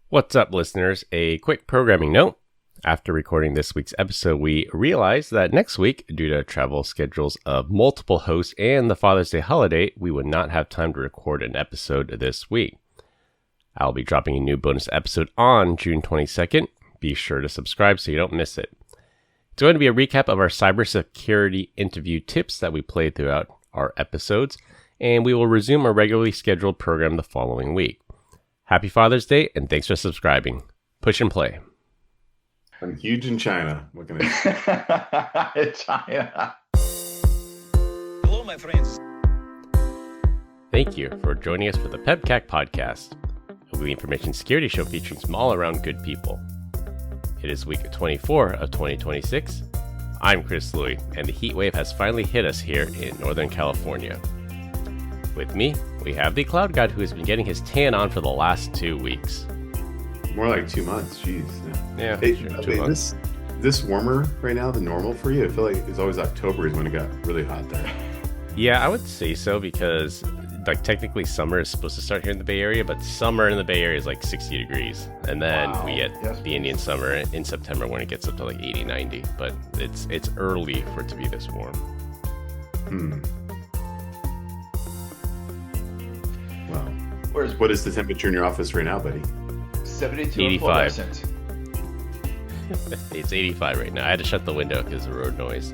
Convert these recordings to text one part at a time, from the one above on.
What's up, listeners? A quick programming note. After recording this week's episode, we realized that next week, due to travel schedules of multiple hosts and the Father's Day holiday, we would not have time to record an episode this week. I'll be dropping a new bonus episode on June 22nd. Be sure to subscribe so you don't miss it. It's going to be a recap of our cybersecurity interview tips that we played throughout our episodes, and we will resume our regularly scheduled program the following week. Happy Father's Day, and thanks for subscribing. Push and play. I'm huge in China. Looking at China. Hello, my friends. Thank you for joining us for the PEBCAK Podcast, a weekly information security show featuring some all-around good people. It is week 24 of 2026. I'm Chris Louie, and the heat wave has finally hit us here in Northern California. With me, we have the Cloud God who has been getting his tan on for the last 2 weeks. more like 2 months. Jeez. Yeah, Hey, sure, 2 okay, months. this warmer right now than normal for you? I feel like it's always October is when it got really hot there. Yeah, I would say so because like technically summer is supposed to start here in the Bay Area, but summer in the Bay Area is like 60 degrees. And then Wow. we get Yes, the Indian summer in September when it gets up to like 80, 90. But it's early for it to be this warm. Wow. Where's What is the temperature in your office right now, buddy? 72 85. fluorescent? It's 85 right now. I had to shut the window because of the road noise.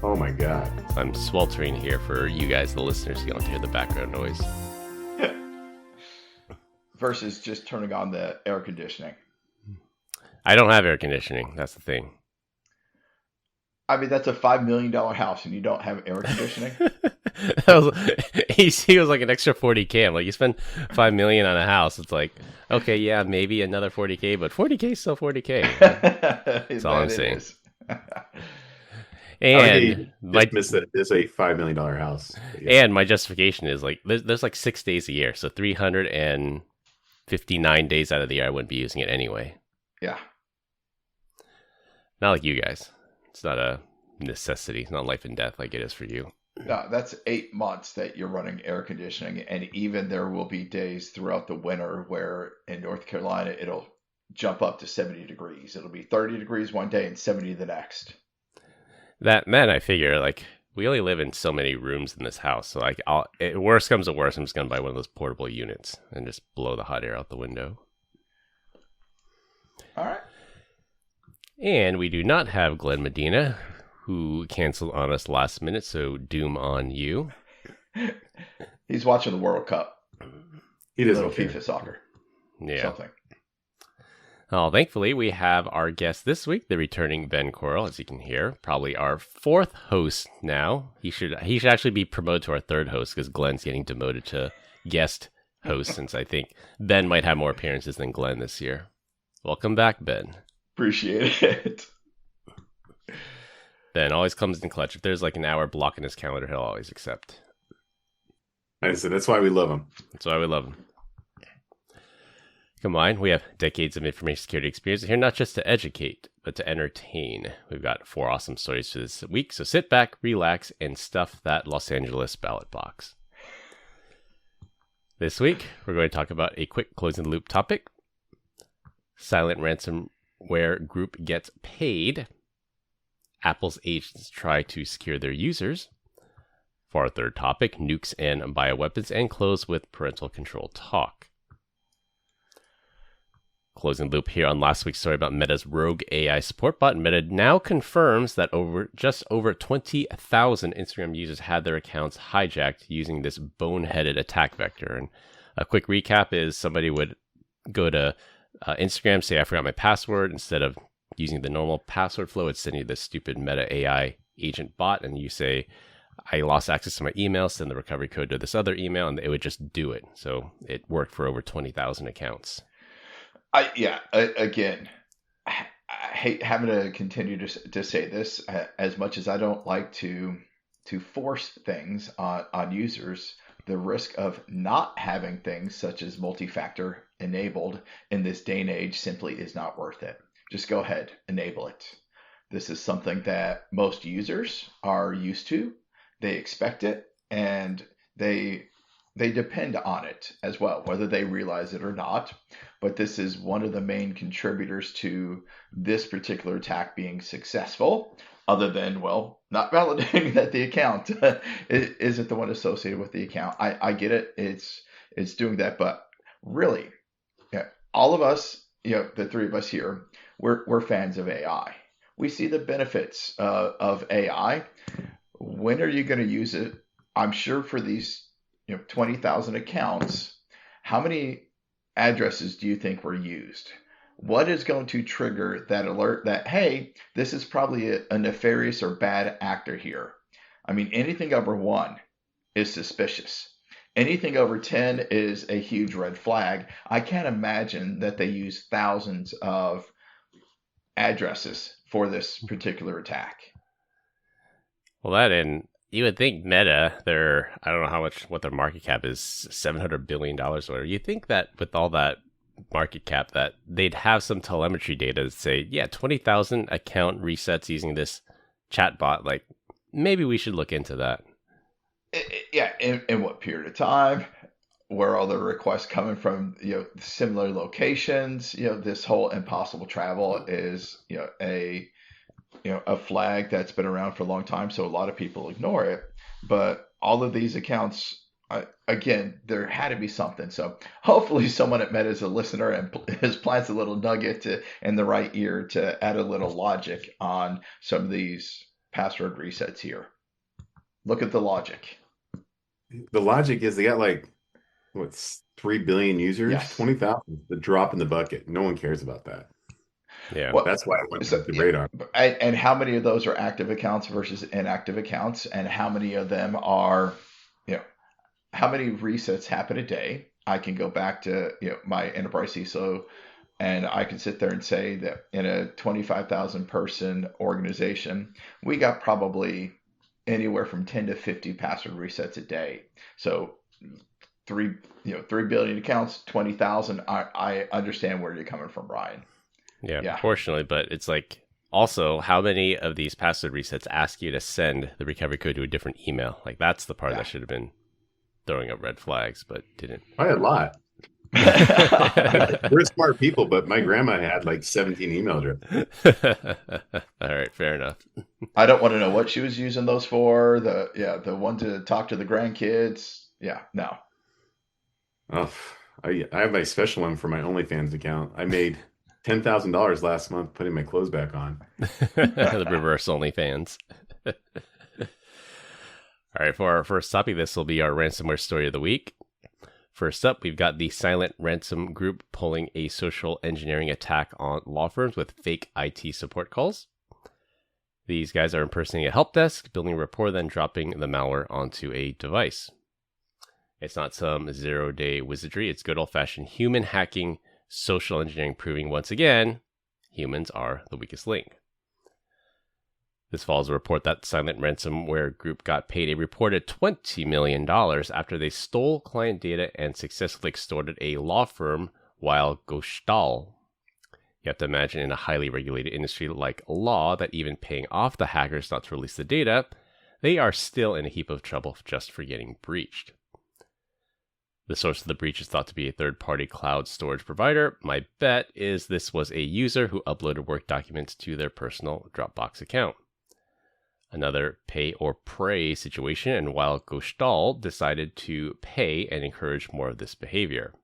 Oh my God. I'm sweltering here for you guys, the listeners. You don't hear the background noise. Versus just turning on the air conditioning. I don't have air conditioning. That's the thing. I mean, that's a $5 million house and you don't have air conditioning? AC was like an extra 40K. I'm like, you spend $5 million on a house. It's like, okay, yeah, maybe another 40K, but 40K is still 40K. That's all I'm saying. I And my missed that it's a $5 million house. Yeah. and my justification is like there's like 6 days a year, so 359 days out of the year I wouldn't be using it anyway. Yeah. Not like you guys. It's not a necessity. It's not life and death like it is for you. No, that's 8 months that you're running air conditioning. And even there will be days throughout the winter where in North Carolina, it'll jump up to 70 degrees. It'll be 30 degrees one day and 70 the next. That man, I figure like we only live in so many rooms in this house, so like worst comes to worst, I'm just gonna buy one of those portable units and just blow the hot air out the window. All right. And we do not have Glenn Medina, who canceled on us last minute, so doom on you. He's watching the World Cup. He doesn't Little care. FIFA soccer. Yeah. Something. Oh, thankfully, we have our guest this week, the returning Ben Coral, as you can hear, probably our 4th host now. He should actually be promoted to our 3rd host because Glenn's getting demoted to guest host, since I think Ben might have more appearances than Glenn this year. Welcome back, Ben. Appreciate it. Ben always comes in clutch. If there's like an hour block in his calendar, he'll always accept. I said that's why we love him. That's why we love him. Come on, we have decades of information security experience here, not just to educate, but to entertain. We've got 4 awesome stories for this week, so sit back, relax, and stuff that Los Angeles ballot box. This week, we're going to talk about a quick closing the loop topic. Silent Ransomware Group gets paid. Apple's agents try to secure their users. For our 3rd topic, nukes and bioweapons, and close with parental control talk. Closing loop here on last week's story about Meta's rogue AI support bot. Meta now confirms that just over 20,000 Instagram users had their accounts hijacked using this boneheaded attack vector. And a quick recap is somebody would go to Instagram, say, I forgot my password. Instead of using the normal password flow, it's sending you this stupid Meta AI agent bot. And you say, I lost access to my email, send the recovery code to this other email, and it would just do it. So it worked for over 20,000 accounts. Again, I hate having to continue to say this. As much as I don't like to force things on users, the risk of not having things such as multi-factor enabled in this day and age simply is not worth it. Just go ahead, enable it. This is something that most users are used to. They expect it, and they they depend on it as well, whether they realize it or not. But this is one of the main contributors to this particular attack being successful, other than, well, not validating that the account isn't the one associated with the account. I get it. It's doing that. But really, yeah, all of us, the three of us here, we're fans of AI. We see the benefits of AI. When are you going to use it? I'm sure for these 20,000 accounts, how many addresses do you think were used? What is going to trigger that alert that, hey, this is probably a nefarious or bad actor here? I mean, anything over 1 is suspicious. Anything over 10 is a huge red flag. I can't imagine that they use thousands of addresses for this particular attack. Well, and you would think Meta, I don't know what their market cap is, $700 billion or whatever. You think that with all that market cap that they'd have some telemetry data to say, yeah, 20,000 account resets using this chatbot. Like, maybe we should look into that. Yeah, in what period of time? Where all the requests coming from, similar locations? This whole impossible travel is, a flag that's been around for a long time, so a lot of people ignore it. But all of these accounts, again, there had to be something. So hopefully someone at Meta is a listener and has plants a little nugget in the right ear to add a little logic on some of these password resets here. Look at the logic. The logic is they got 3 billion users? Yes. 20,000, the drop in the bucket. No one cares about that. Yeah. Well, that's why I went to the radar. And how many of those are active accounts versus inactive accounts? And how many of them are, how many resets happen a day? I can go back to my enterprise CISO, and I can sit there and say that in a 25,000 person organization, we got probably anywhere from 10 to 50 password resets a day. So 3 billion accounts, 20,000. I understand where you're coming from, Ryan. Yeah, proportionally, but it's like also how many of these password resets ask you to send the recovery code to a different email? Like, that's the part that should have been throwing up red flags, but didn't. I had a lot. We're smart people, but my grandma had 17 email addresses. All right, fair enough. I don't want to know what she was using those for. The one to talk to the grandkids. Yeah, no. Oh, I have my special one for my OnlyFans account. I made $10,000 last month putting my clothes back on. The reverse OnlyFans. All right, for our first topic, this will be our ransomware story of the week. First up, we've got the Silent Ransom Group pulling a social engineering attack on law firms with fake IT support calls. These guys are impersonating a help desk, building a rapport, then dropping the malware onto a device. It's not some zero-day wizardry. It's good old-fashioned human hacking, social engineering, proving once again, humans are the weakest link. This follows a report that Silent Ransomware Group got paid a reported $20 million after they stole client data and successfully extorted a law firm, Weil Gotshal. You have to imagine in a highly regulated industry like law that even paying off the hackers not to release the data, they are still in a heap of trouble just for getting breached. The source of the breach is thought to be a third-party cloud storage provider. My bet is this was a user who uploaded work documents to their personal Dropbox account. Another pay or pray situation, and Weil Gotshal decided to pay and encourage more of this behavior.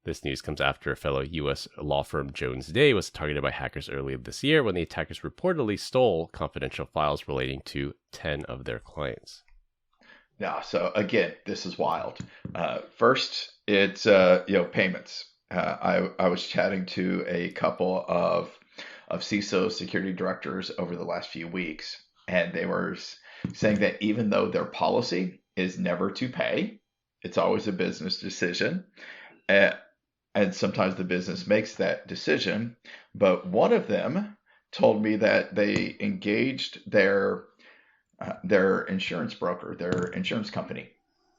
This news comes after fellow U.S. law firm Jones Day was targeted by hackers earlier this year when the attackers reportedly stole confidential files relating to 10 of their clients. Yeah, so again, this is wild. First, it's payments. I was chatting to a couple of CISO security directors over the last few weeks, and they were saying that even though their policy is never to pay, it's always a business decision, and sometimes the business makes that decision. But one of them told me that they engaged their insurance broker, their insurance company,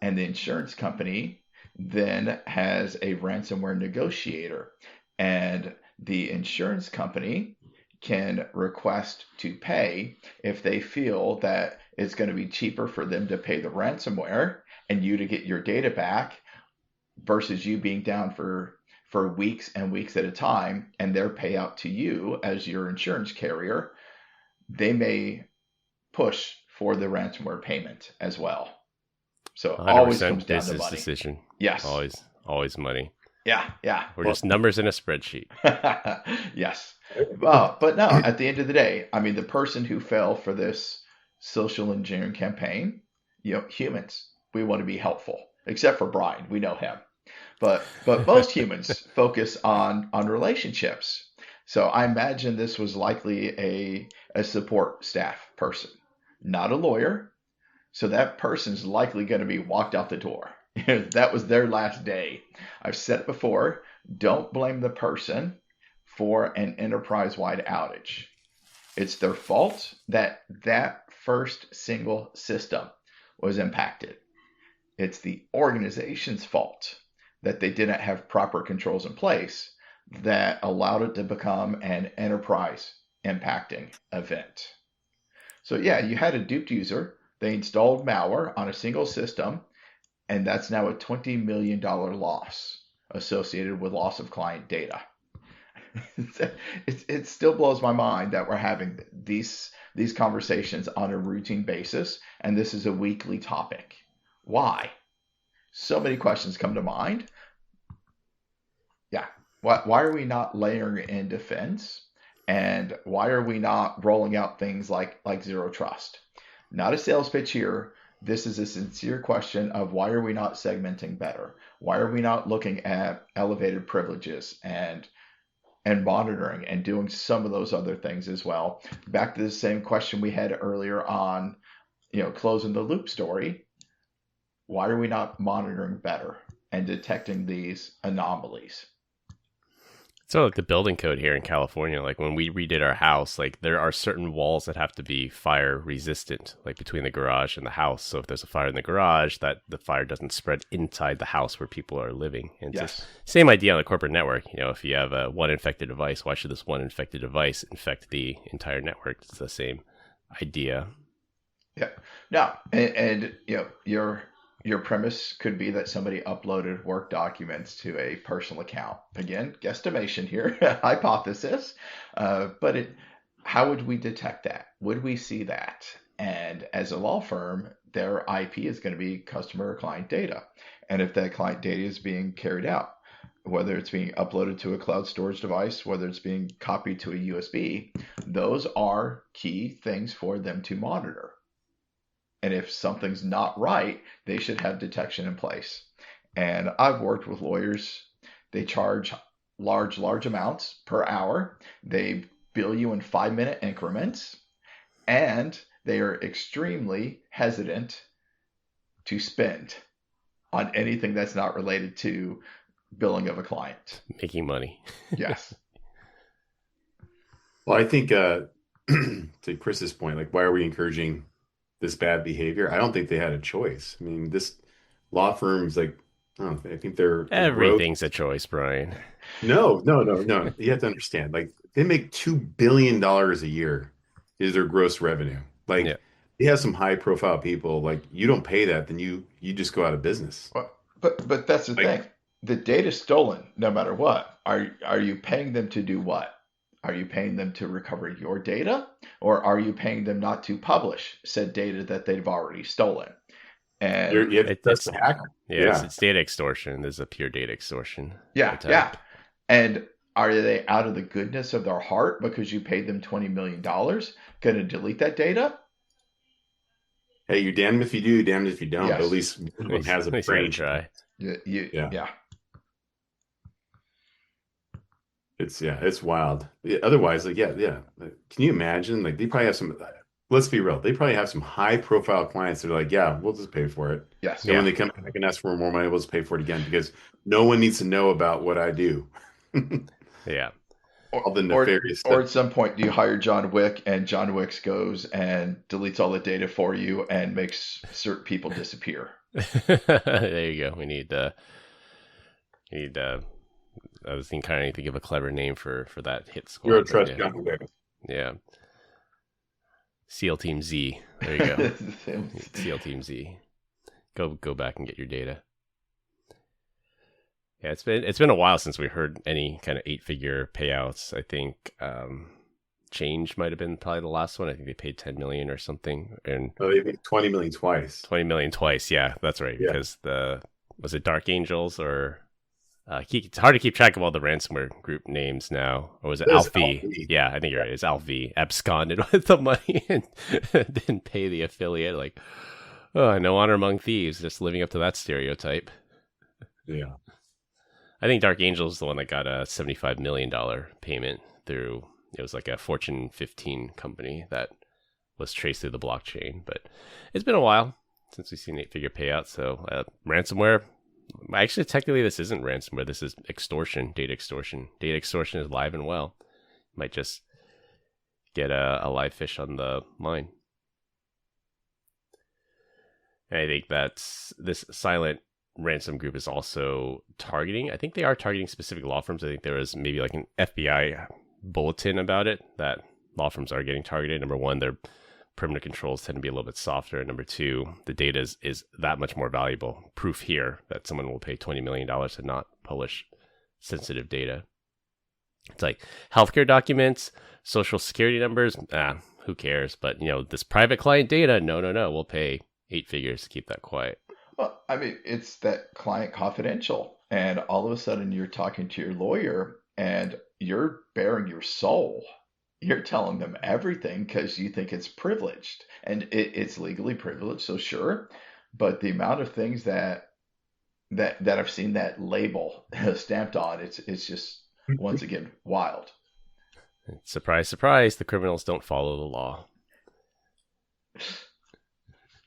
and the insurance company then has a ransomware negotiator, and the insurance company can request to pay if they feel that it's going to be cheaper for them to pay the ransomware and you to get your data back versus you being down for weeks and weeks at a time, and their payout to you as your insurance carrier, they may push for the ransomware payment as well. So it always comes down to money. Decision. Yes. Always money. Yeah. We're just numbers in a spreadsheet. Yes. But no, at the end of the day, I mean, the person who fell for this social engineering campaign, humans, we want to be helpful, except for Brian. We know him. But most humans focus on relationships. So I imagine this was likely a support staff person, not a lawyer. So that person's likely going to be walked out the door. That was their last day. I've said it before, don't blame the person for an enterprise-wide outage. It's their fault that first single system was impacted. It's the organization's fault that they didn't have proper controls in place that allowed it to become an enterprise impacting event. So yeah, you had a duped user. They installed malware on a single system, and that's now a $20 million loss associated with loss of client data. It still blows my mind that we're having these conversations on a routine basis, and this is a weekly topic. Why? So many questions come to mind. Yeah. Why are we not layering in defense? And why are we not rolling out things like zero trust? Not a sales pitch here. This is a sincere question of why are we not segmenting better? Why are we not looking at elevated privileges and monitoring and doing some of those other things as well? Back to the same question we had earlier on, closing the loop story. Why are we not monitoring better and detecting these anomalies? So like the building code here in California, like when we redid our house, like there are certain walls that have to be fire resistant, like between the garage and the house. So if there's a fire in the garage, that the fire doesn't spread inside the house where people are living. And yes. Same idea on the corporate network. If you have one infected device, why should this one infected device infect the entire network? It's the same idea. Yeah. No, and your premise could be that somebody uploaded work documents to a personal account. Again, guesstimation here, hypothesis. But how would we detect that? Would we see that? And as a law firm, their IP is going to be customer or client data. And if that client data is being carried out, whether it's being uploaded to a cloud storage device, whether it's being copied to a USB, those are key things for them to monitor. And if something's not right, they should have detection in place. And I've worked with lawyers. They charge large amounts per hour. They bill you in 5-minute increments. And they are extremely hesitant to spend on anything that's not related to billing of a client. Making money. Yes. Well, I think to Chris's point, like, why are we encouraging this bad behavior? I don't think they had a choice. I mean, this law firm's like, I think they're everything's a choice, Brian. No. You have to understand, like, they make $2 billion a year is their gross revenue. Like, they have some high profile people. Like, you don't pay that, then you just go out of business. Well, but that's the thing. The data's stolen no matter what. Are you paying them to do what? Are you paying them to recover your data, or are you paying them not to publish said data that they've already stolen? And that's the hacker. It's data extortion. There's a pure data extortion. Yeah. And are they out of the goodness of their heart because you paid them $20 million going to delete that data? Hey, you're damned if you do, damned if you don't. Yes. But at least it has a brain. Try. Yeah. It's wild. Otherwise, can you imagine? Like, they probably have some. Let's be real. They probably have some high-profile clients that are like, "Yeah, we'll just pay for it." Yes. So when they come back and ask for more money, we'll just pay for it again because no one needs to know about what I do. Yeah. All the nefarious stuff. Or at some point, do you hire John Wick, and John Wick goes and deletes all the data for you and makes certain people disappear? There you go. We need. I was trying to think of a clever name for that hit squad. Zero trust John Wick. Yeah. SEAL Team Z. There you go. SEAL Team Z. Go back and get your data. Yeah, it's been a while since we heard any kind of 8-figure payouts. I think Change might have been probably the last one. I think they paid 10 million or something, and they paid 20 million twice. 20 million twice. Yeah, that's right. Yeah. Because was it Dark Angels or it's hard to keep track of all the ransomware group names now. Or was it Alfie? Yeah, I think you're right. It's Alfie absconded with the money and didn't pay the affiliate. Like, oh, no honor among thieves. Just living up to that stereotype. Yeah. I think Dark Angel is the one that got a $75 million payment through, it was like a Fortune 15 company that was traced through the blockchain. But it's been a while since we've seen 8-figure payouts. So ransomware, actually, technically, this isn't ransomware. This is extortion, data extortion. Data extortion is live and well. Might just get a live fish on the line. And I think that's this Silent Ransom Group is also targeting. I think they are targeting specific law firms. I think there was maybe like an FBI bulletin about it that law firms are getting targeted. Number one, their perimeter controls tend to be a little bit softer. And number two, the data is that much more valuable. Proof here that someone will pay $20 million to not publish sensitive data. It's like healthcare documents, social security numbers. Who cares? But this private client data, no, we'll pay 8 figures to keep that quiet. Well, I mean, it's that client confidential, and all of a sudden you're talking to your lawyer and you're bearing your soul. You're telling them everything because you think it's privileged, and it's legally privileged. So sure, but the amount of things that I've seen that label stamped on, it's just once again wild. Surprise, surprise! The criminals don't follow the law.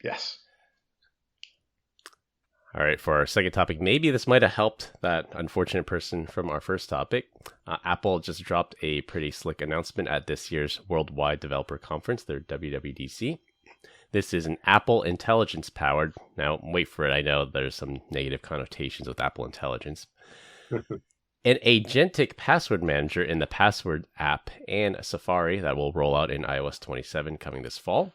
Yes. All right, for our second topic, maybe this might have helped that unfortunate person from our first topic. Apple just dropped a pretty slick announcement at this year's Worldwide Developer Conference, their WWDC. This is an Apple Intelligence powered, now wait for it, I know there's some negative connotations with Apple Intelligence, an agentic password manager in the Password app and Safari that will roll out in iOS 27 coming this fall.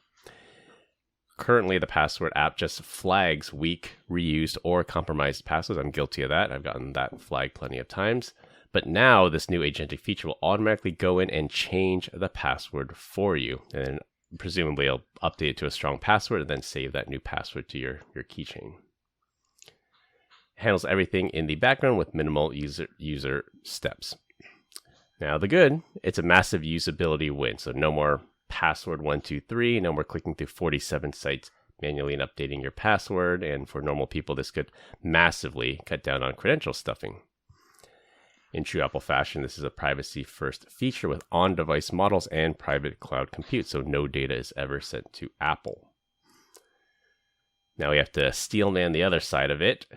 Currently, the Password app just flags weak, reused, or compromised passwords. I'm guilty of that. I've gotten that flag plenty of times. But now, this new agentic feature will automatically go in and change the password for you. And presumably, it'll update it to a strong password and then save that new password to your keychain. It handles everything in the background with minimal user steps. Now, the good, it's a massive usability win. So no more password 123, no more clicking through 47 sites manually and updating your password. And for normal people, this could massively cut down on credential stuffing. In true Apple fashion, this is a privacy-first feature with on-device models and private cloud compute, so no data is ever sent to Apple. Now we have to steel man the other side of it.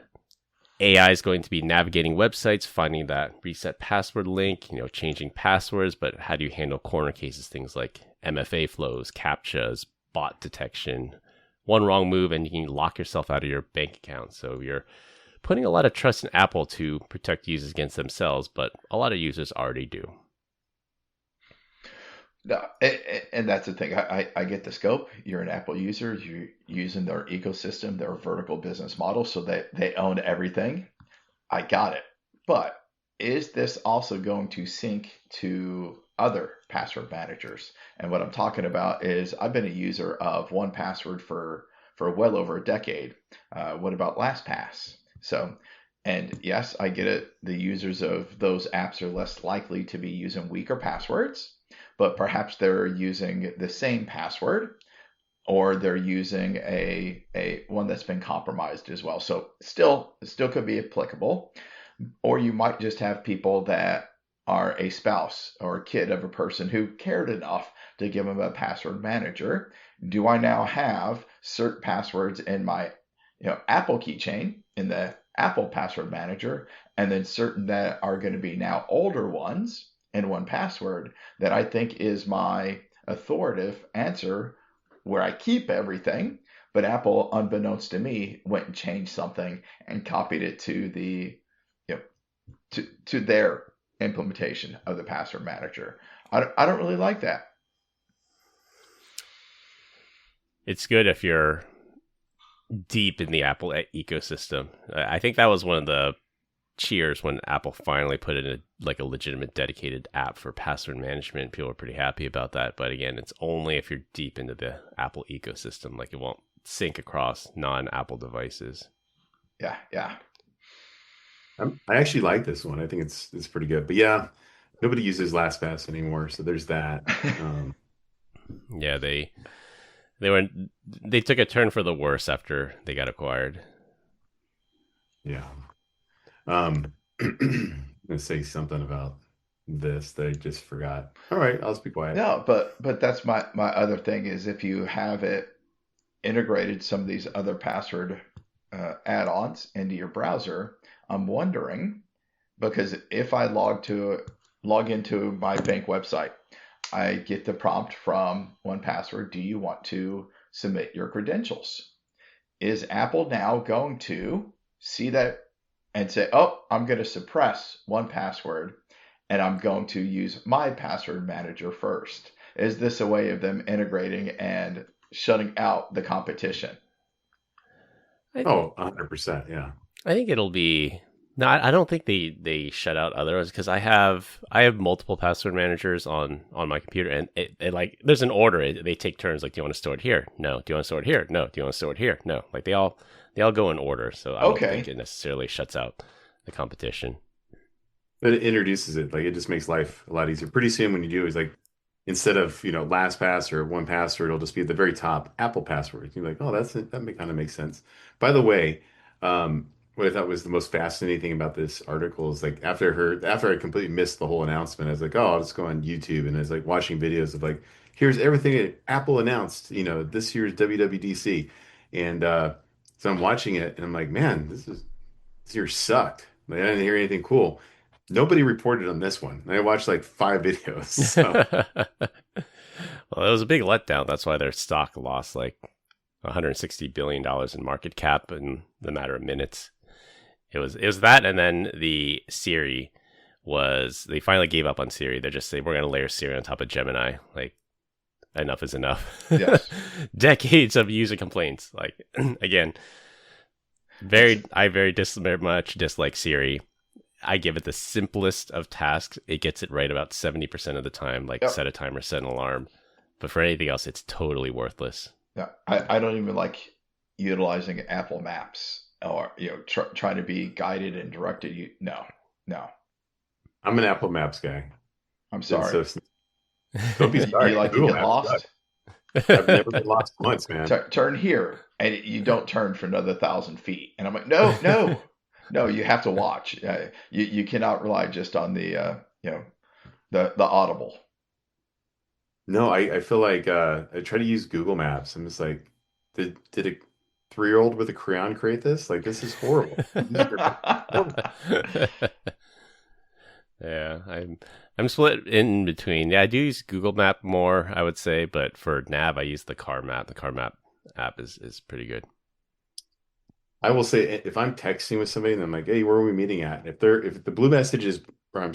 AI is going to be navigating websites, finding that reset password link, changing passwords, but how do you handle corner cases, things like MFA flows, CAPTCHAs, bot detection? One wrong move and you can lock yourself out of your bank account. So you're putting a lot of trust in Apple to protect users against themselves, but a lot of users already do. No, and that's the thing. I get the scope. You're an Apple user. You're using their ecosystem, their vertical business model, so that they own everything. I got it. But is this also going to sync to other password managers? And what I'm talking about is I've been a user of 1Password for well over a decade. What about LastPass? So, and yes, I get it. The users of those apps are less likely to be using weaker passwords, but perhaps they're using the same password, or they're using a one that's been compromised as well. So still could be applicable. Or you might just have people that are a spouse or a kid of a person who cared enough to give them a password manager. Do I now have certain passwords in my Apple keychain in the Apple password manager, and then certain that are going to be now older ones in 1Password that I think is my authoritative answer where I keep everything, but Apple, unbeknownst to me, went and changed something and copied it to the to their implementation of the password manager. I don't really like that. It's good if you're deep in the Apple ecosystem. I think that was one of the cheers when Apple finally put in a legitimate dedicated app for password management. People were pretty happy about that. But again, it's only if you're deep into the Apple ecosystem. Like, it won't sync across non-Apple devices. Yeah. I actually like this one. I think it's pretty good. But yeah, nobody uses LastPass anymore, so there's that. Yeah, they took a turn for the worse after they got acquired. Yeah. I'm gonna say something about this that I just forgot. All right, I'll just be quiet. No, but that's my other thing is, if you have it integrated, some of these other password add-ons into your browser, I'm wondering, because if I log into my bank website, I get the prompt from 1Password, do you want to submit your credentials? Is Apple now going to see that and say, oh, I'm going to suppress 1Password and I'm going to use my password manager first? Is this a way of them integrating and shutting out the competition? 100%, yeah. I think it'll be... No, I don't think they shut out others, because I have multiple password managers on my computer, and it like, there's an order. They take turns. Like, do you want to store it here? No. Do you want to store it here? No. Do you want to store it here? No. Like, they all go in order. So I don't think it necessarily shuts out the competition. But it introduces it. Like, it just makes life a lot easier. Pretty soon, when you do, is like, instead of LastPass or 1Password, it'll just be at the very top, Apple password. You're like, oh, that kind of makes sense. By the way, what I thought was the most fascinating thing about this article is, like, after I completely missed the whole announcement, I was like, oh, I'll just go on YouTube, and I was like watching videos of, like, here's everything that Apple announced, this year's WWDC, and so I'm watching it, and I'm like, man, this year sucked. Like, I didn't hear anything cool. Nobody reported on this one. I watched like 5 videos. So. Well, it was a big letdown. That's why their stock lost like $160 billion in market cap in the matter of minutes. It was that, and then the Siri they finally gave up on Siri. They're just saying, we're going to layer Siri on top of Gemini. Like, enough is enough. Yes. Decades of user complaints. Like, again, I very much dislike Siri. I give it the simplest of tasks. It gets it right about 70% of the time, like set a timer, set an alarm. But for anything else, it's totally worthless. Yeah, I don't even like utilizing Apple Maps or trying to be guided and directed. No. I'm an Apple Maps guy. I'm sorry. Don't be sorry. You like to get lost? I've never been lost once, man. Turn here, and you don't turn for another 1,000 feet. And I'm like, no. No, you have to watch. You cannot rely just on the audible. No, I feel like I try to use Google Maps. I'm just like, did a 3-year-old with a crayon create this? Like, this is horrible. Yeah, I'm split in between. Yeah, I do use Google Map more, I would say, but for nav, I use the Car Map. The Car Map app is pretty good. I will say, if I'm texting with somebody and I'm like, hey, where are we meeting at? If the blue messages are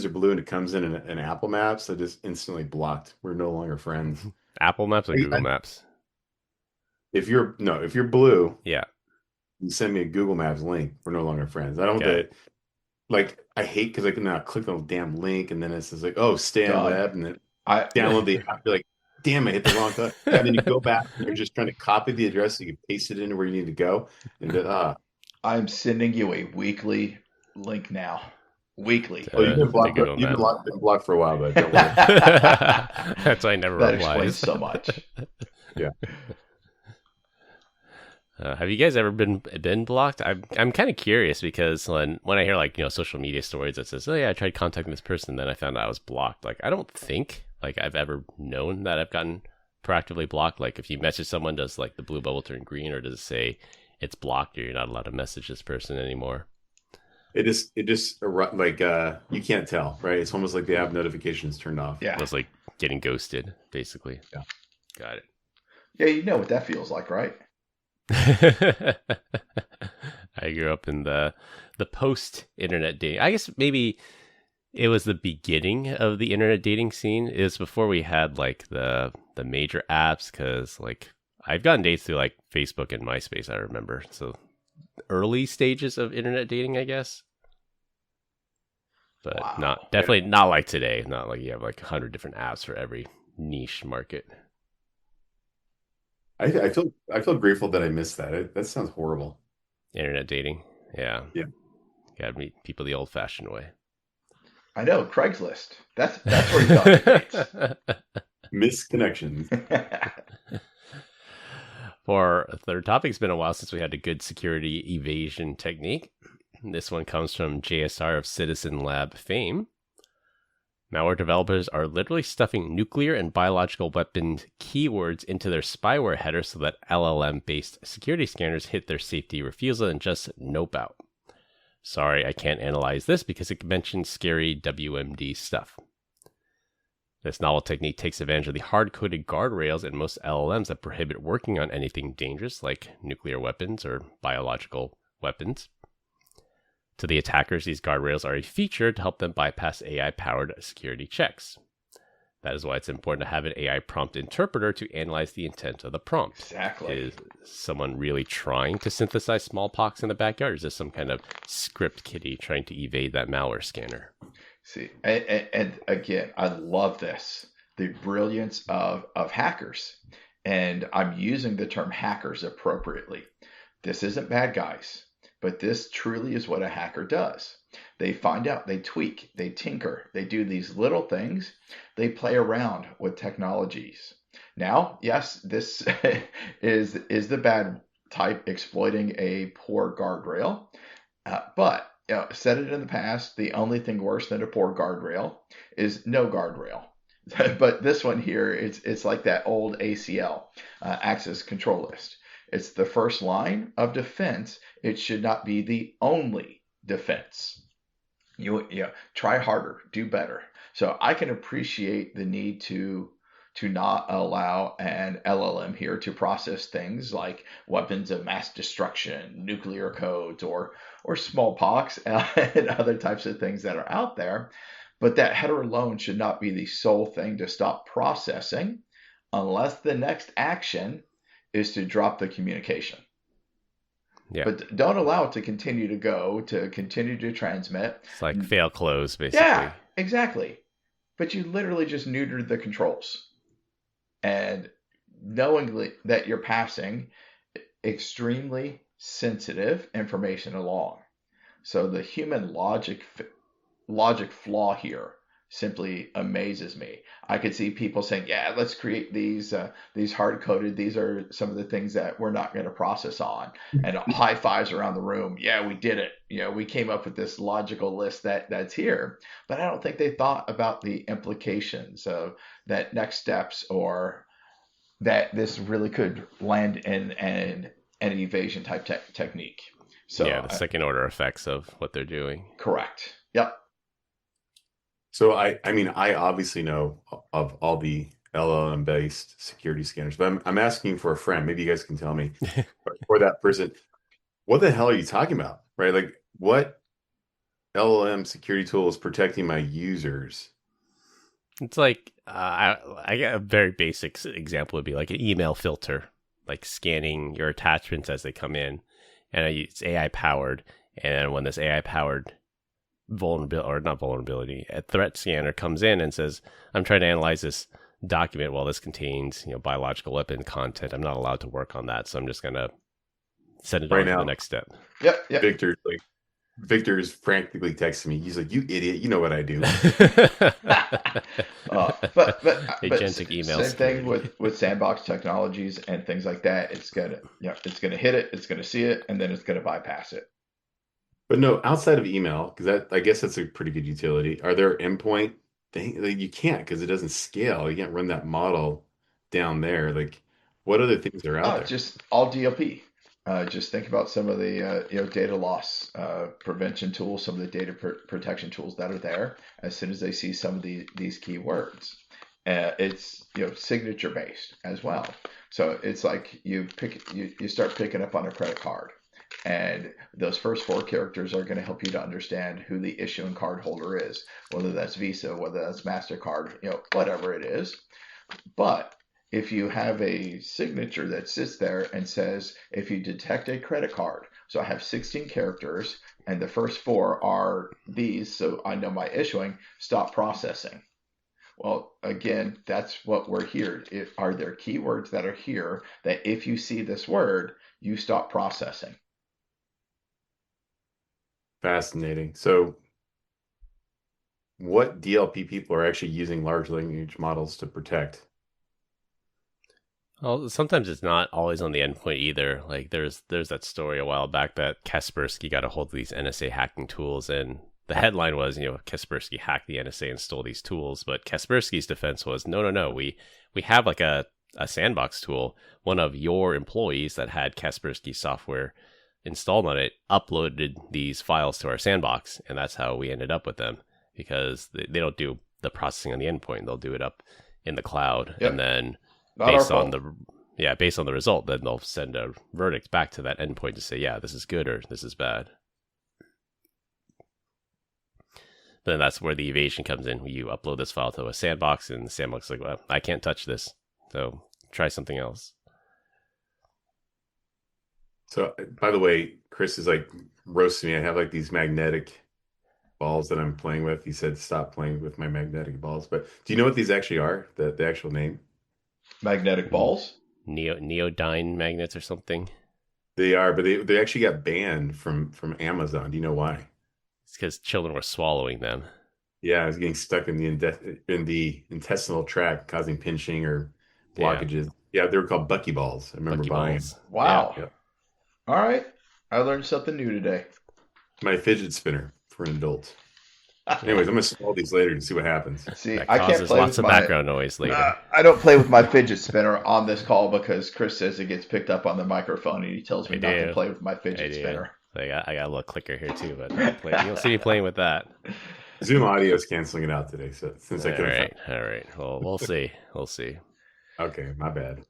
blue and it comes in an Apple Maps, I just instantly blocked. We're no longer friends. Apple Maps or Google Maps? If you're blue, yeah, you send me a Google Maps link. We're no longer friends. I don't I hate because I can now click on the damn link and then it says like, oh, stay on web, and then I download the app. You're like, damn, I hit the wrong button. And then you go back and you're just trying to copy the address so you can paste it into where you need to go. And I'm sending you a weekly link now. Weekly. Oh, you've been blocked for a while, but don't worry. That's why I never that replies. Explains so much. Yeah. Have you guys ever been blocked? I'm kind of curious because when I hear like social media stories that says, oh yeah, I tried contacting this person, then I found out I was blocked. Like, I don't think like I've ever known that I've gotten proactively blocked. Like, if you message someone, does like the blue bubble turn green, or does it say it's blocked or you're not allowed to message this person anymore? It just like you can't tell, right? It's almost like they have notifications turned off. Yeah, it's like getting ghosted, basically. Yeah, got it. Yeah, you know what that feels like, right? I grew up in the post-internet dating. I guess maybe it was the beginning of the internet dating scene. It was before we had like the major apps, because like I've gotten dates through like Facebook and MySpace, I remember. So early stages of internet dating, I guess. But Wow. definitely not like today. Not like you have like 100 different apps for every niche market. I feel grateful that I missed that. That sounds horrible. Internet dating. Yeah. Yeah. You gotta meet people the old fashioned way. I know, Craigslist. That's where you got the dates. Misconnections. For our third topic, it's been a while since we had a good security evasion technique. This one comes from JSR of Citizen Lab fame. Malware developers are literally stuffing nuclear and biological weapons keywords into their spyware header so that LLM-based security scanners hit their safety refusal and just nope out. Sorry, I can't analyze this because it mentions scary WMD stuff. This novel technique takes advantage of the hard-coded guardrails in most LLMs that prohibit working on anything dangerous like nuclear weapons or biological weapons. To the attackers, these guardrails are a feature to help them bypass AI-powered security checks. That is why it's important to have an AI prompt interpreter to analyze the intent of the prompt. Exactly. Is someone really trying to synthesize smallpox in the backyard? Or is this some kind of script kiddie trying to evade that malware scanner? See, and again, I love this. The brilliance of hackers. And I'm using the term hackers appropriately. This isn't bad guys. But this truly is what a hacker does. They find out, they tweak, they tinker, they do these little things. They play around with technologies. Now, yes, this is the bad type exploiting a poor guardrail. But said it in the past, the only thing worse than a poor guardrail is no guardrail. But this one here, it's like that old ACL, access control list. It's the first line of defense. It should not be the only defense. You try harder, do better. So I can appreciate the need to not allow an LLM here to process things like weapons of mass destruction, nuclear codes, or smallpox and other types of things that are out there. But that header alone should not be the sole thing to stop processing unless the next action is to drop the communication. Yeah. But don't allow it to continue to go, to continue to transmit. It's like fail close, basically. Yeah, exactly. But you literally just neutered the controls. And knowing that you're passing extremely sensitive information along. So the human logic flaw here simply amazes me. I could see people saying, yeah, let's create these hard-coded, these are some of the things that we're not going to process on. And high fives around the room. Yeah, we did it. We came up with this logical list that's here. But I don't think they thought about the implications of that next steps, or that this really could land in an evasion type technique. So yeah, the second order effects of what they're doing. Correct. Yep. So I mean, I obviously know of all the LLM-based security scanners, but I'm asking for a friend. Maybe you guys can tell me, for that person, what the hell are you talking about, right? Like, what LLM security tool is protecting my users? It's like, I get a very basic example would be like an email filter, like scanning your attachments as they come in, and it's AI powered. And when this AI powered a threat scanner comes in and says, I'm trying to analyze this document. Well, this contains, biological weapon content. I'm not allowed to work on that. So I'm just going to send it on to the next step. Yep. Victor's frantically texting me. He's like, you idiot. You know what I do. But Agentic email same security. thing with sandbox technologies and things like that. It's gonna hit it, it's gonna see it, and then it's gonna bypass it. But no, outside of email, because I guess that's a pretty good utility. Are there endpoint things? Like, you can't, because it doesn't scale. You can't run that model down there. Like, what other things are out there? Just all DLP. Just think about some of the data loss prevention tools, some of the data protection tools that are there. As soon as they see some of these keywords, it's signature based as well. So it's like you start picking up on a credit card, and those first 4 characters are going to help you to understand who the issuing card holder is, whether that's Visa, whether that's MasterCard, whatever it is. But if you have a signature that sits there and says, if you detect a credit card, so I have 16 characters and the first four are these, so I know my issuing, stop processing. Well, again, that's what we're here. Are there keywords that are here that if you see this word, you stop processing? Fascinating. So what DLP people are actually using large language models to protect? Well, sometimes it's not always on the endpoint either. Like there's that story a while back that Kaspersky got a hold of these NSA hacking tools, and the headline was, Kaspersky hacked the NSA and stole these tools. But Kaspersky's defense was, no. We have like a sandbox tool. One of your employees that had Kaspersky software installed on it uploaded these files to our sandbox, and that's how we ended up with them, because they don't do the processing on the endpoint. They'll do it up in the cloud, Yep. and then Not based our on based on the result, then they'll send a verdict back to that endpoint to say, yeah, this is good or this is bad. Then that's where the evasion comes in. You upload this file to a sandbox, and the sandbox is like, well, I can't touch this, so try something else. So, by the way, Chris is like roasting me. I have like these magnetic balls that I'm playing with. He said, stop playing with my magnetic balls. But do you know what these actually are? The actual name? Magnetic balls? Neodyne magnets or something. They are, but they actually got banned from Amazon. Do you know why? It's because children were swallowing them. Yeah, I was getting stuck in the intestinal tract, causing pinching or blockages. Yeah, they were called buckyballs. I remember buying them. Wow. Yeah. All right. I learned something new today. My fidget spinner for an adult. Anyways, I'm gonna install these later and see what happens. See, That I can't causes play lots with of my background noise later. I don't play with my fidget spinner on this call because Chris says it gets picked up on the microphone, and he tells me I not do. to play with my I fidget do. spinner. I got a little clicker here too, but you don't see me playing with that. Zoom audio is canceling it out today, so since I All couldn't. right. Well, we'll see. We'll see. Okay, my bad.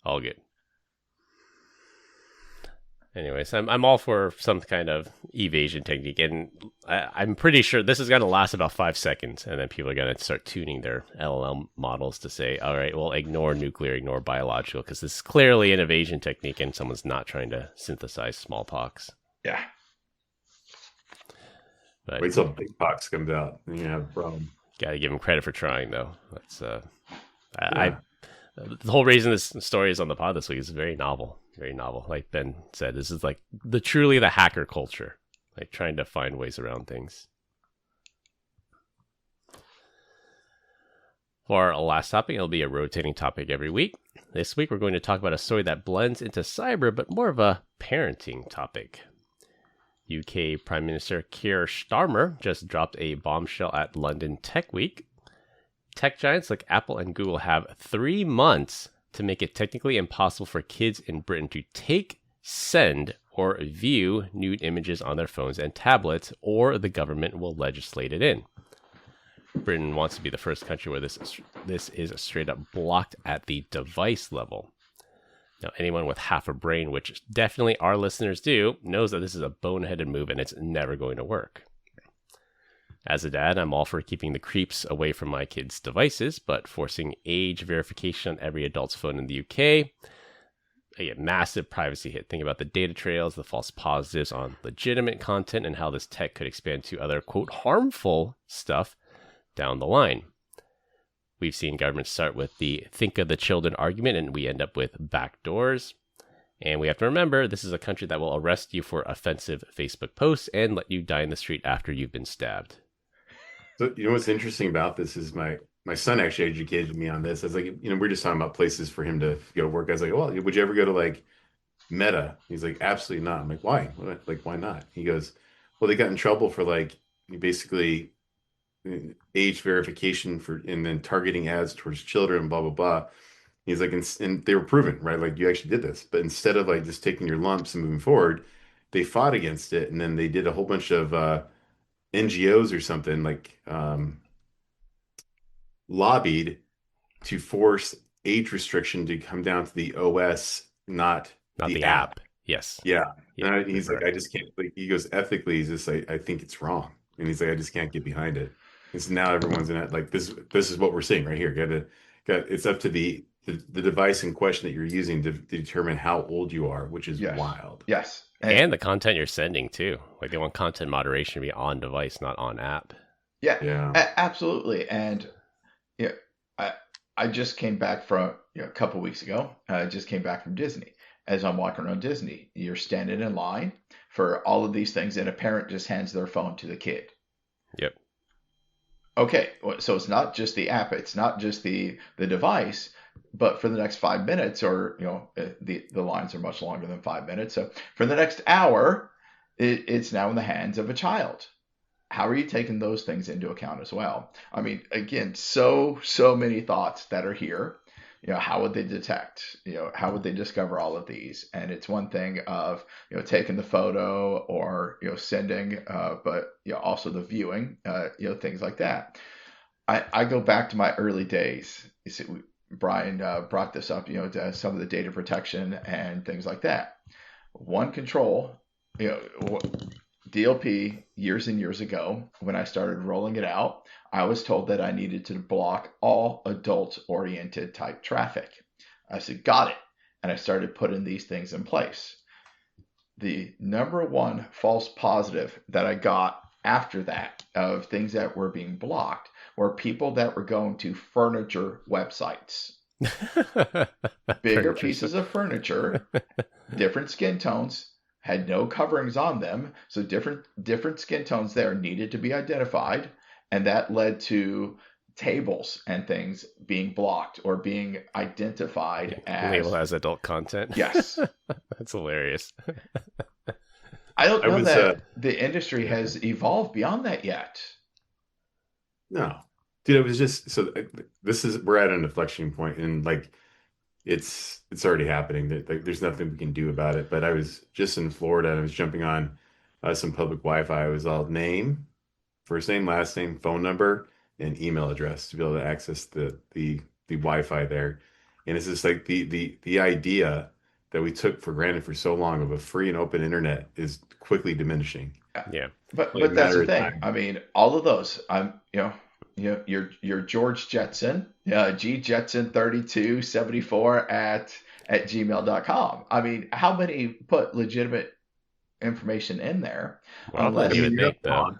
All good. Anyways, I'm all for some kind of evasion technique, and I'm pretty sure this is going to last about 5 seconds, and then people are going to start tuning their LLM models to say, all right, well, ignore nuclear, ignore biological, because this is clearly an evasion technique, and someone's not trying to synthesize smallpox. Yeah. But Wait till Big Box comes out, and you're gonna have a problem. got to give them credit for trying, though. That's Yeah. the whole reason this story is on the pod this week is very novel. Very novel. Like Ben said, this is like truly the hacker culture, like trying to find ways around things. For our last topic, it'll be a rotating topic every week. This week, we're going to talk about a story that blends into cyber, but more of a parenting topic. UK Prime Minister Keir Starmer just dropped a bombshell at London Tech Week. Tech giants like Apple and Google have 3 months to make it technically impossible for kids in Britain to take, send, or view nude images on their phones and tablets, or the government will legislate it in. Britain wants to be the first country where this is straight up blocked at the device level. Now, anyone with half a brain, which definitely our listeners do, knows that this is a boneheaded move and it's never going to work. As a dad, I'm all for keeping the creeps away from my kids' devices, but forcing age verification on every adult's phone in the UK, a massive privacy hit. Think about the data trails, the false positives on legitimate content, and how this tech could expand to other, quote, harmful stuff down the line. We've seen governments start with the think of the children argument, and we end up with backdoors. And we have to remember, this is a country that will arrest you for offensive Facebook posts and let you die in the street after you've been stabbed. So you know what's interesting about this is my son actually educated me on this. I was like, we're just talking about places for him to go to work. I was like, well, would you ever go to like Meta? He's like, absolutely not. I'm like, why? Like, why not? He goes, well, they got in trouble for like basically age verification and then targeting ads towards children, blah, blah, blah. He's like, and they were proven, right? Like you actually did this, but instead of like just taking your lumps and moving forward, they fought against it. And then they did a whole bunch of NGOs or something like lobbied to force age restriction to come down to the OS, not the app. Yes. Yeah. Yeah, And he's like, I just can't, like, he goes, ethically, he's just like, I think it's wrong. And he's like, I just can't get behind it. And so now everyone's in it. Like this is what we're seeing right here. It's up to the the device in question that you're using to determine how old you are, which is wild. Yes. And the content you're sending too. Like they want content moderation to be on device, not on app. Yeah. Absolutely. And yeah, I just came back from a couple weeks ago. I just came back from Disney. As I'm walking around Disney, you're standing in line for all of these things, and a parent just hands their phone to the kid. Yep. Okay, so it's not just the app, it's not just the device, but for the next 5 minutes, or the lines are much longer than 5 minutes. So for the next hour, it's now in the hands of a child. How are you taking those things into account as well? I mean, again, so many thoughts that are here. How would they detect? How would they discover all of these? And it's one thing of taking the photo or sending, but also the viewing, things like that. I go back to my early days. You see, Brian brought this up, to some of the data protection and things like that. One control, DLP years and years ago, when I started rolling it out, I was told that I needed to block all adult-oriented type traffic. I said, got it. And I started putting these things in place. The number one false positive that I got after that of things that were being blocked were people that were going to furniture websites. Bigger pieces of furniture, different skin tones, had no coverings on them, so different skin tones there needed to be identified, and that led to tables and things being blocked or being identified as labeled as adult content. Yes. That's hilarious. I don't know that the industry has evolved beyond that yet. No, dude, it was just we're at an inflection point, and it's already happening. There's nothing we can do about it. But I was just in Florida and I was jumping on some public Wi-Fi. It was all name, first name, last name, phone number, and email address to be able to access the Wi-Fi there. And it's just like the idea that we took for granted for so long of a free and open internet is quickly diminishing. Yeah. But that's the thing. I mean, all of those, your George Jetson, G Jetson 3274 at gmail.com. I mean, how many put legitimate information in there? Well,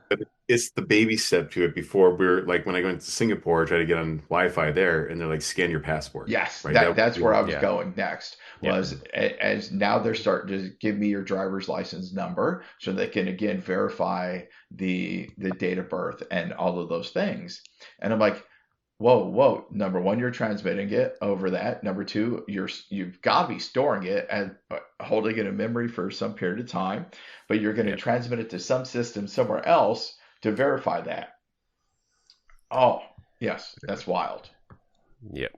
it's the baby step to it before when I go into Singapore, try to get on Wi-Fi there, and they're like, scan your passport. Yes, right? That's where I was going next. As now they're starting to give me your driver's license number so they can again verify the date of birth and all of those things. And I'm like, whoa. Number one, you're transmitting it over that. Number two, you've got to be storing it and holding it in memory for some period of time, but you're going to transmit it to some system somewhere else to verify that. Oh, yes, that's wild. Yep.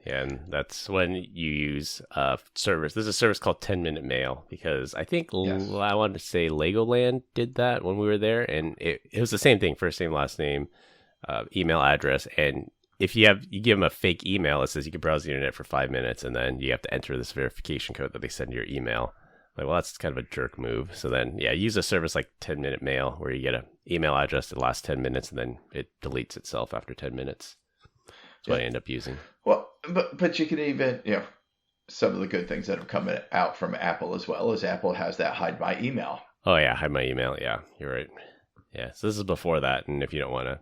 Yeah, and that's when you use a service. There's a service called 10-Minute Mail, because I think I wanted to say Legoland did that when we were there, and it was the same thing: first name, last name, email address, and if you give them a fake email, it says you can browse the internet for 5 minutes, and then you have to enter this verification code that they send to your email. Like, well, that's kind of a jerk move. So then, use a service like 10-Minute Mail, where you get an email address that lasts 10 minutes, and then it deletes itself after 10 minutes. That's what I end up using. Well, but you can even, some of the good things that have come out from Apple as well is Apple has that hide my email. Oh yeah, hide my email. Yeah, you're right. Yeah, so this is before that, and if you don't want to,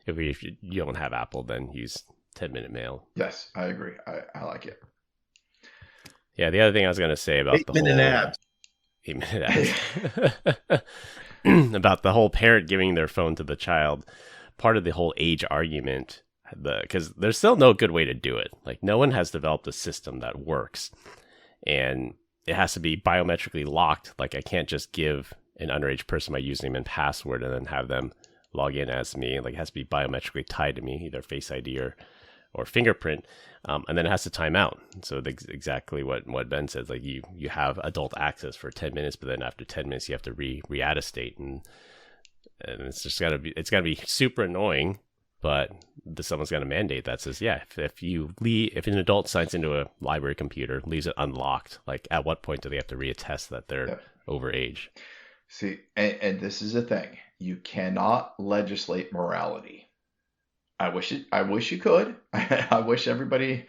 if you don't have Apple, then use 10-Minute Mail. Yes, I agree. I like it. Yeah, the other thing I was going to say about 8-minute ads. 8-minute ads. About the whole parent giving their phone to the child, part of the whole age argument, because there's still no good way to do it. Like, no one has developed a system that works, and it has to be biometrically locked. Like, I can't just give an underage person my username and password and then have them log in as me. Like, it has to be biometrically tied to me, either Face ID or fingerprint, and then it has to time out. So exactly what Ben says, like you have adult access for 10 minutes, but then after 10 minutes you have to re-attestate, and it's just gotta be super annoying. But someone's got to mandate that says, if an adult signs into a library computer, leaves it unlocked, like at what point do they have to reattest that they're over age? See, and this is the thing. You cannot legislate morality. I wish you could. I wish everybody,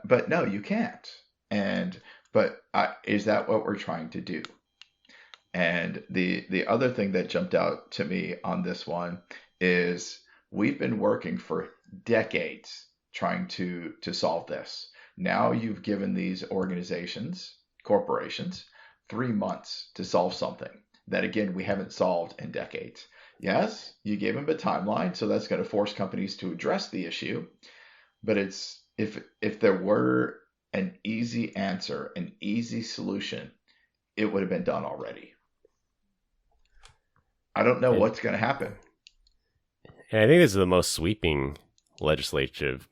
but no, you can't. But is that what we're trying to do? And the other thing that jumped out to me on this one is we've been working for decades trying to solve this. Now you've given these organizations, corporations, 3 months to solve something that, again, we haven't solved in decades. Yes, you gave them a timeline, so that's going to force companies to address the issue. But it's if there were an easy answer, an easy solution, it would have been done already. I don't know what's going to happen. And I think this is the most sweeping legislative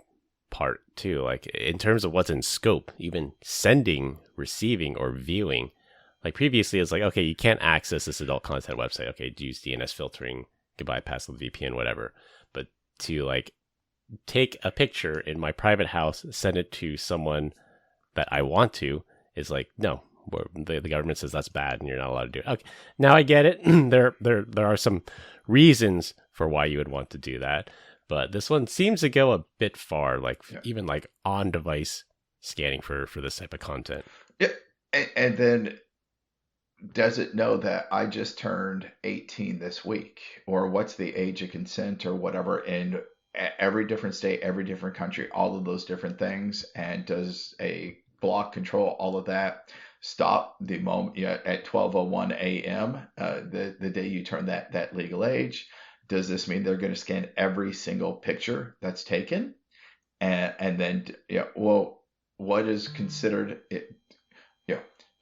part too. Like in terms of what's in scope, even sending, receiving, or viewing. Like previously, it's like, okay, you can't access this adult content website. Okay, do use DNS filtering, goodbye, pass the VPN, whatever. But to like take a picture in my private house, send it to someone that I want to, is like, no. The government says that's bad and you're not allowed to do it. Okay, now I get it. there are some reasons for why you would want to do that, but this one seems to go a bit far, like even like on-device scanning for this type of content. Yeah, and then does it know that I just turned 18 this week, or what's the age of consent or whatever in every different state, every different country, all of those different things, and does a block control all of that? Stop the moment at 12:01 a.m. The day you turn that legal age. Does this mean they're going to scan every single picture that's taken? And then well, what is considered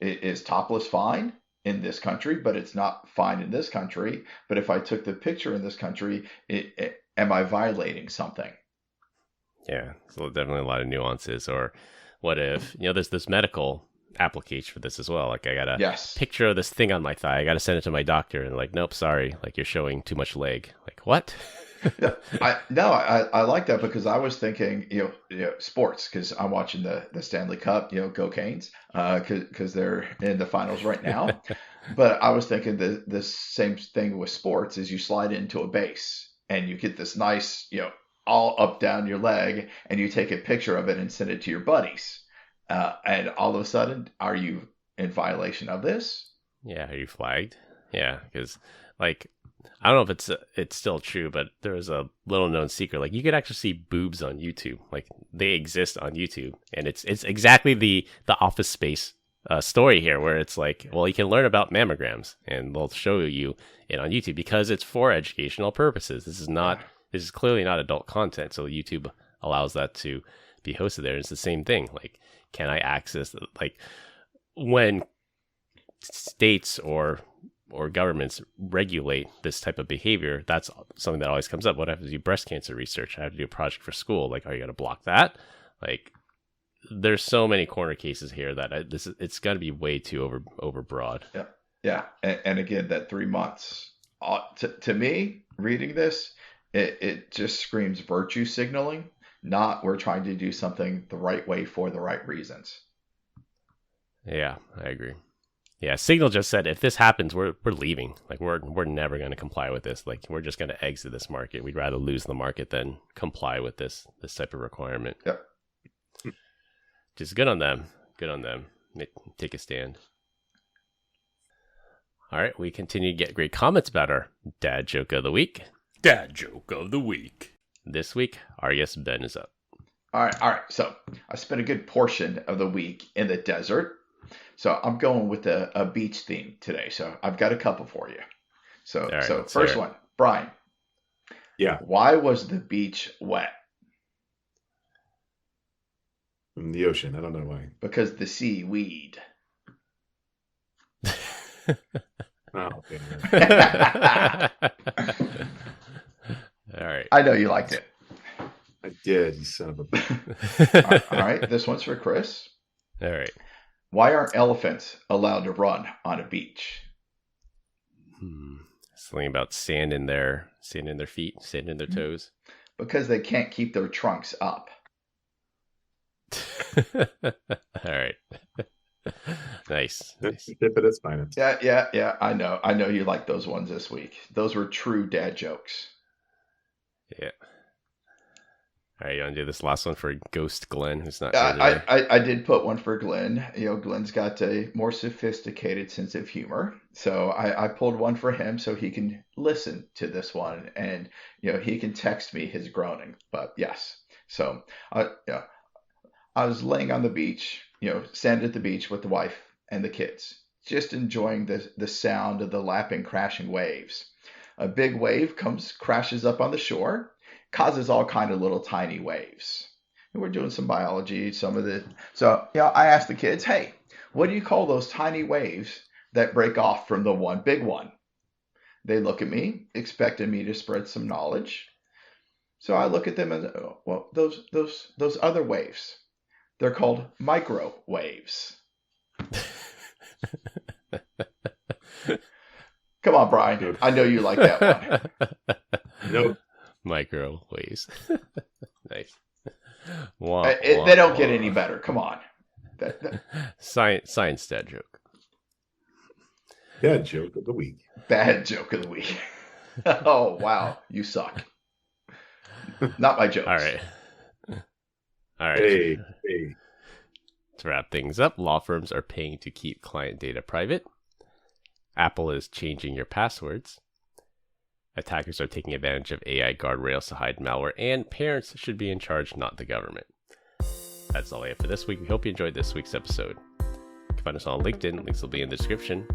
is topless fine in this country, but it's not fine in this country. But if I took the picture in this country, am I violating something? Yeah, so definitely a lot of nuances. Or what if there's this medical application for this as well. Like I got a picture of this thing on my thigh. I got to send it to my doctor, and like, nope, sorry, like you're showing too much leg. Like what? I like that because I was thinking, sports, because I'm watching the Stanley Cup, go Canes, because they're in the finals right now. But I was thinking the same thing with sports is you slide into a base and you get this nice, all up down your leg, and you take a picture of it and send it to your buddies. And all of a sudden, are you in violation of this? Yeah, are you flagged? Yeah, because like I don't know if it's still true, but there's a little known secret. Like you could actually see boobs on YouTube. Like they exist on YouTube, and it's exactly the Office Space story here, where it's like, well, you can learn about mammograms, and they'll show you it on YouTube because it's for educational purposes. This is clearly not adult content, so YouTube allows that to be hosted there. And it's the same thing. Like, can I access, like, when states or governments regulate this type of behavior, that's something that always comes up. What happens to do breast cancer research? I have to do a project for school. Like, are you going to block that? Like, there's so many corner cases here that it's going to be way too overbroad. Yeah. And again, that 3 months, to me, reading this, it just screams virtue signaling. Not we're trying to do something the right way for the right reasons. Yeah, I agree. Yeah, Signal just said if this happens, we're leaving. Like we're never going to comply with this. Like we're just going to exit this market. We'd rather lose the market than comply with this type of requirement. Yep. Just good on them. Good on them. Take a stand. All right, we continue to get great comments about our dad joke of the week. Dad joke of the week. This week, our guest Ben is up. All right. So I spent a good portion of the week in the desert. So I'm going with a beach theme today. So I've got a couple for you. So first one, Brian. Yeah. Why was the beach wet? In the ocean. I don't know why. Because the seaweed. Oh, okay. All right. I know you liked it. I did, you son of a bitch. All right. This one's for Chris. All right. Why aren't elephants allowed to run on a beach? Something about sand in their feet, sand in their toes. Because they can't keep their trunks up. All right. Nice. Tip at its finest. Yeah. I know you like those ones this week. Those were true dad jokes. Yeah. All right, you want to do this last one for Ghost Glenn, who's not here today? I did put one for Glenn. Glenn's got a more sophisticated sense of humor. So I pulled one for him so he can listen to this one and, he can text me his groaning. But yes. So I was laying on the beach, sand at the beach with the wife and the kids, just enjoying the sound of the lapping, crashing waves. A big wave crashes up on the shore, causes all kind of little tiny waves. And we're doing some biology, so I asked the kids, hey, what do you call those tiny waves that break off from the one big one? They look at me, expecting me to spread some knowledge. So I look at them and, well, those other waves, they're called microwaves. Come on, Brian. I know you like that one. Nope. Microwaves. Nice. They don't get any better. Come on. Science dad joke. Yeah, joke of the week. Bad joke of the week. Oh, wow. You suck. Not my jokes. All right. Hey. To wrap things up, law firms are paying to keep client data private. Apple is changing your passwords. Attackers are taking advantage of AI guardrails to hide malware, and parents should be in charge, not the government. That's all I have for this week. We hope you enjoyed this week's episode. You can find us on LinkedIn. Links will be in the description.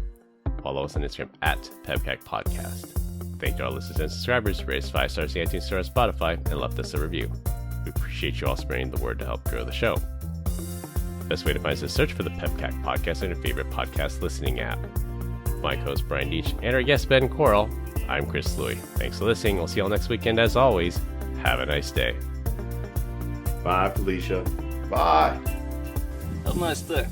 Follow us on Instagram at PEBCAK Podcast. Thank you to our listeners and subscribers. Rate us 5 stars on iTunes Store and Spotify, and left us a review. We appreciate you all spreading the word to help grow the show. Best way to find us is search for the PEBCAK Podcast on your favorite podcast listening app. My co-host Brian Deitch and our guest Ben Coral. I'm Chris Louie. Thanks for listening. We'll see you all next weekend. As always, have a nice day. Bye, Felicia. Bye. Have a nice day.